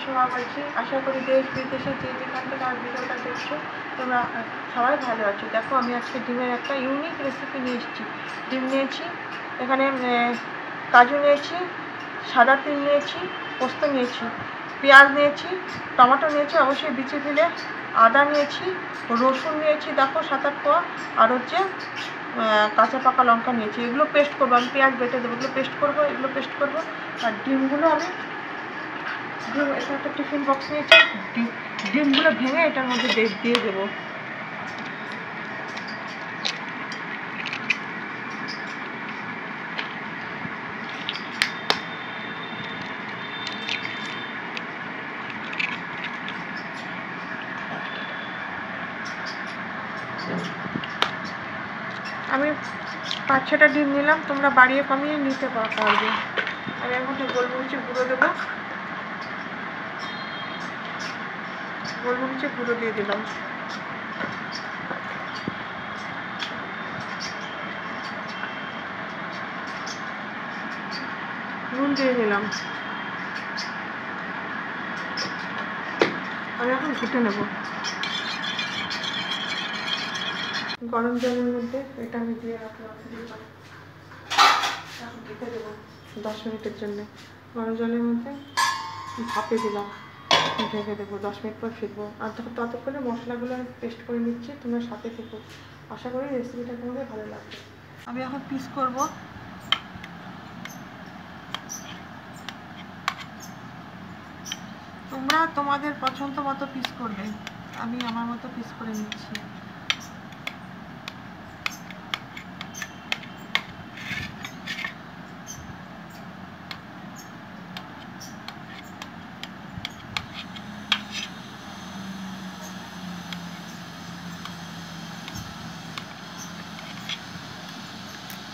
সোমা বলছি। আশা করি দেশ বিদেশে যে যেখান থেকে আর ভিডিওটা দেখছো তোমরা সবাই ভালো আছো। দেখো আমি আজকে ডিমের একটা ইউনিক রেসিপি নিয়ে এসেছি। ডিম নিয়েছি, এখানে কাজু নিয়েছি, সাদা তিল নিয়েছি, পোস্ত নিয়েছি, পেঁয়াজ নিয়েছি, টমেটো নিয়েছি অবশ্যই বিচি ফেলে, আদা নিয়েছি, রসুন নিয়েছি দেখো 7-8 কোয়া, আর হচ্ছে কাঁচা পাকা লঙ্কা নিয়েছি। এগুলো পেস্ট করবো, আমি পেঁয়াজ বেটে দেবো, এগুলো পেস্ট করবো। আর ডিমগুলো আমি এটা একটা টিফিন বক্স নিয়েছি, ডিমগুলো ভেঙে এটার মধ্যে দিয়ে দেবো। আমি 5-6টা ডিম নিলাম, তোমরা বাড়িয়ে কমিয়ে নিতে পারবে। আমি এখন গোলমরিচের গুঁড়ো দেবো, গোলমরিচের গুঁড়ো দিয়ে দিলাম। নুন দিয়ে দিলাম। আমি এখন ঘুটে নেব। গরম জলের মধ্যে এটা আমি দিয়ে রাখলাম, ঢেকে দেবো 10 মিনিটের জন্য। গরম জলের মধ্যে ভাপে দিলাম, ঢেকে দেবো, 10 মিনিট পর ফিরবো। আর ততক্ষণে মশলাগুলো আমি পেস্ট করে নিচ্ছি, তোমরা সাথে থেকো। আশা করি রেসিপিটা তোমাদের ভালো লাগবে। আমি এখন পিস করব। তোমরা তোমাদের পছন্দ মতো পিস করবে, আমি আমার মতো পিস করে নিচ্ছি।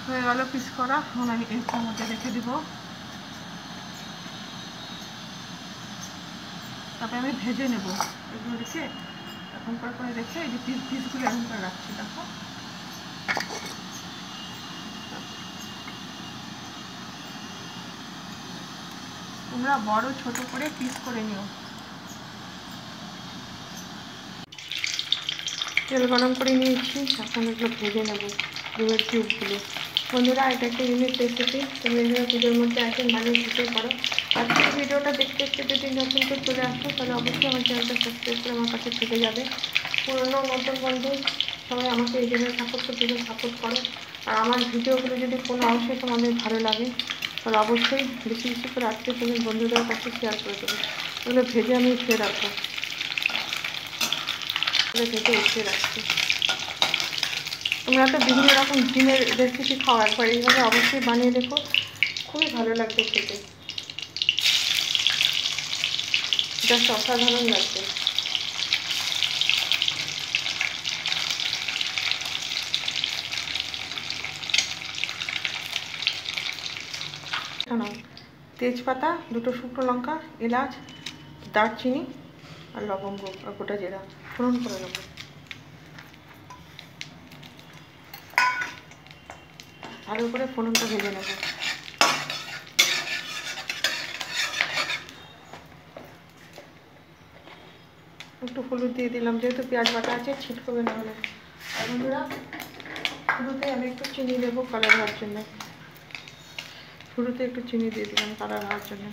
হয়ে গেল পিস করা, এখন আমি এর মধ্যে রেখে দিব। তারপরে আমি ভেজে নেব। এগুলো রেখে এখন করে রেখে এই যে পিসগুলো এখন করে রাখছি। দেখো তোমরা বড় ছোট করে পিস করে নিও। তেল গরম করে নিয়েছি, এখন এগুলো ভেজে নেব, ডিমের কিউবগুলো। বন্ধুরা এটা একটা ইউনিক রেসিপি, তুমি এগুলো পুজোর মধ্যে একদিন বানিয়ে খেতে পারো। আজকে ভিডিওটা দেখতে যদি নতুন করে চলে আসো তাহলে অবশ্যই আমার চ্যানেলটা সাবস্ক্রাইব করে আমার কাছে থেকে যাবে। পুরনো নতুন বন্ধু সবাই আমাকে এই জন্য সাপোর্ট করো। আর আমার ভিডিওগুলো যদি কোনো অংশে তোমাদের ভালো লাগে তাহলে অবশ্যই বেশি করে আজকে তুমি বন্ধুদের কাছে শেয়ার করে দেবে। এগুলো ভেজে আমি উঠিয়ে রাখবো, ভেজে উঠিয়ে রাখছি। তোমরা তো বিভিন্ন রকম ডিমের রেসিপি খাও, একবার এইভাবে অবশ্যই বানিয়ে দেখো, খুবই ভালো লাগবে খেতে, জাস্ট অসাধারণ লাগবে। তেজপাতা, 2টো শুকনো লঙ্কা, এলাচ, দারচিনি আর লবঙ্গ আর গোটা জিরা ফোড়ন করে নেব। ভালো করে ফোড়নটা ভেজে নেব। একটু হলুদ দিয়ে দিলাম, যেহেতু পেঁয়াজ বাটা আছে ছিটকবে না হলে। আর বন্ধুরা শুরুতে আমি একটু চিনি দেবো কালার হওয়ার জন্য, শুরুতে একটু চিনি দিয়ে দিলাম কালার হওয়ার জন্য।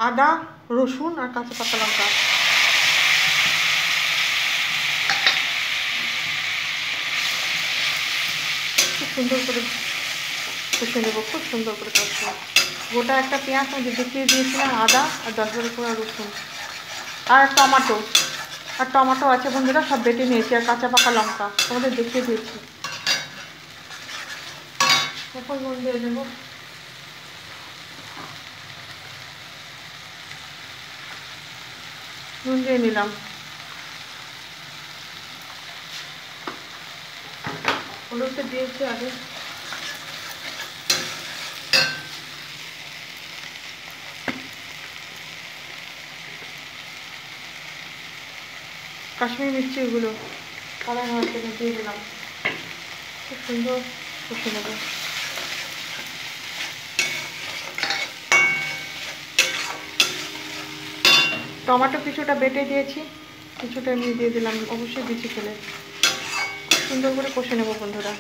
আদা, রসুন আর কাঁচা পাকা লঙ্কা খুব সুন্দর করে কষে নেবো, খুব সুন্দর করে কষবো। গোটা একটা পেঁয়াজ আমি দেখিয়ে দিয়েছিলাম, আদা আর 10-12 কোয়া রসুন আর টমেটো আছে বন্ধুরা, সব বেটে নিয়েছি, আর কাঁচা পাকা লঙ্কা তোমাদের দেখিয়ে দিয়েছি। এখন নুন দিয়ে দেবো, নুন দিয়ে নিলাম। হলুদটা দিয়েছি আগে। কাশ্মীরি মির্চি এগুলো কালার হওয়ার জন্য দিয়ে দিলাম, খুব সুন্দর কষে নেব। টমেটো কিছুটা বেটে দিয়েছি, কিছুটা এমনি দিয়ে দিলাম, অবশ্যই বেশি খেলে। সুন্দর করে কষে নেবো বন্ধুরা।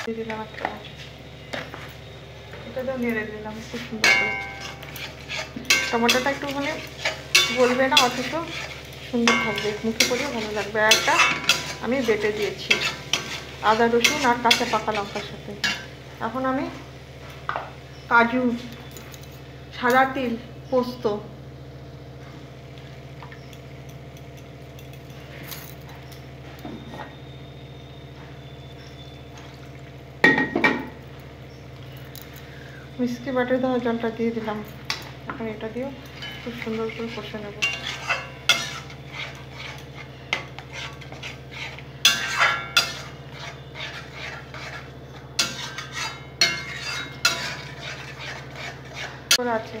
দিয়ে দিলাম একটা, এটাও নেড়ে দিলাম খুব সুন্দর করে। টমেটোটা একটুখানি গলবে না, অথচ সুন্দর থাকবে, মুখে করেও ভালো লাগবে। আর একটা আমি বেটে দিয়েছি আদা রসুন আর কাঁচা পাকা লঙ্কার সাথে। এখন আমি কাজু, সাদা তিল, পোস্ত, মিষ্টি বাটে দেওয়া জলটা দিয়ে দিলাম। এখন এটা দিয়েও খুব সুন্দর করে কষে নেব। আছে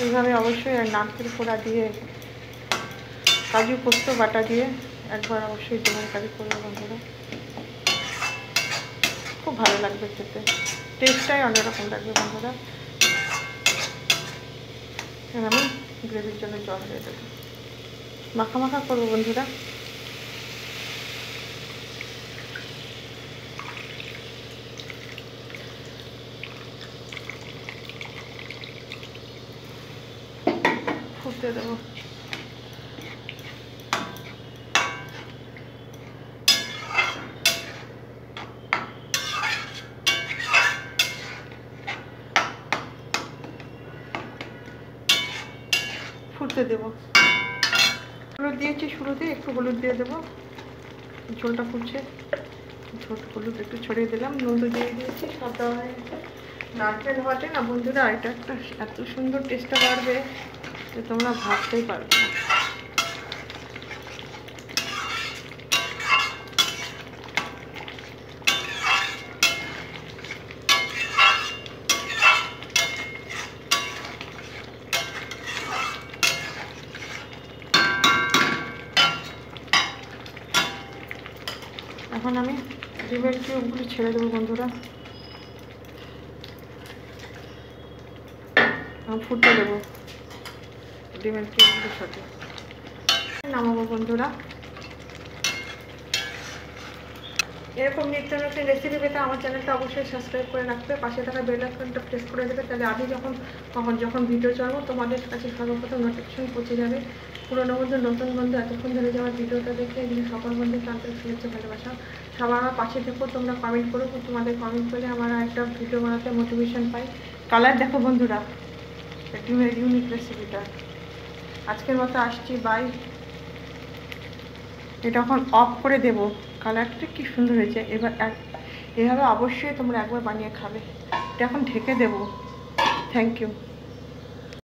এইভাবে অবশ্যই নারকেল কোড়া দিয়ে, কাজু পোস্ত বাটা দিয়ে একবার অবশ্যই ডিমের কারি করবে বন্ধুরা, খুব ভালো লাগবে খেতে, টেস্টটাই অন্যরকম লাগবে বন্ধুরা। আমি গ্রেভির জন্য জল দিয়ে দেবো, মাখা মাখা করবো বন্ধুরা। ফুটতে দেবো। ফুটতে দেবো। হলুদ দিয়েছি শুরুতে, একটু হলুদ দিয়ে দেবো। ঝোলটা ফুটছে, হলুদ একটু ছড়িয়ে দিলাম, নুন দিয়ে দিয়েছি, সব দেওয়া হয়ে গেছে। নারকেল হওয়াতে না বন্ধুরা এটা একটা এত সুন্দর টেস্টটা বাড়বে যে তোমরা ভাবতেই পারবে না। এখন আমি ডিমের কিউবগুলি ছেড়ে দেবো বন্ধুরা, ফুটতে দেবো ডিমের কিউবগুলির সাথে, নামাবো বন্ধুরা। এরকম নিত্য নতুন রেসিপি পেতে আমার চ্যানেলটা অবশ্যই সাবস্ক্রাইব করে রাখবে, পাশে থাকা বেল আইকনটা প্রেস করে দেবে, তাহলে আমি যখন ভিডিও ছাড়বো তোমাদের কাছে সর্বপ্রথম নোটিফিকেশন পৌঁছে যাবে। পুরোনো বন্ধু, নতুন বন্ধু, এতক্ষণ ধরে যাওয়ার ভিডিওটা দেখে এদিকে সকল বন্ধুকে আন্তরিক শুভেচ্ছা ভালোবাসা। সবার আমার পাশে থেকেও তোমরা কমেন্ট করো, তোমাদের কমেন্ট করলে আমার একটা ভিডিও বানাতে মোটিভেশন পাই। কালার দেখো বন্ধুরা, ডিমের ইউনিক রেসিপিটা। আজকের মতো আসছি, বাই। এটা এখন অফ করে দেবো। কালারটা কি সুন্দর হয়েছে। এবার এভাবে অবশ্যই তোমরা একবার বানিয়ে খাবে। এটা এখন ঢেকে দেবো। Thank you.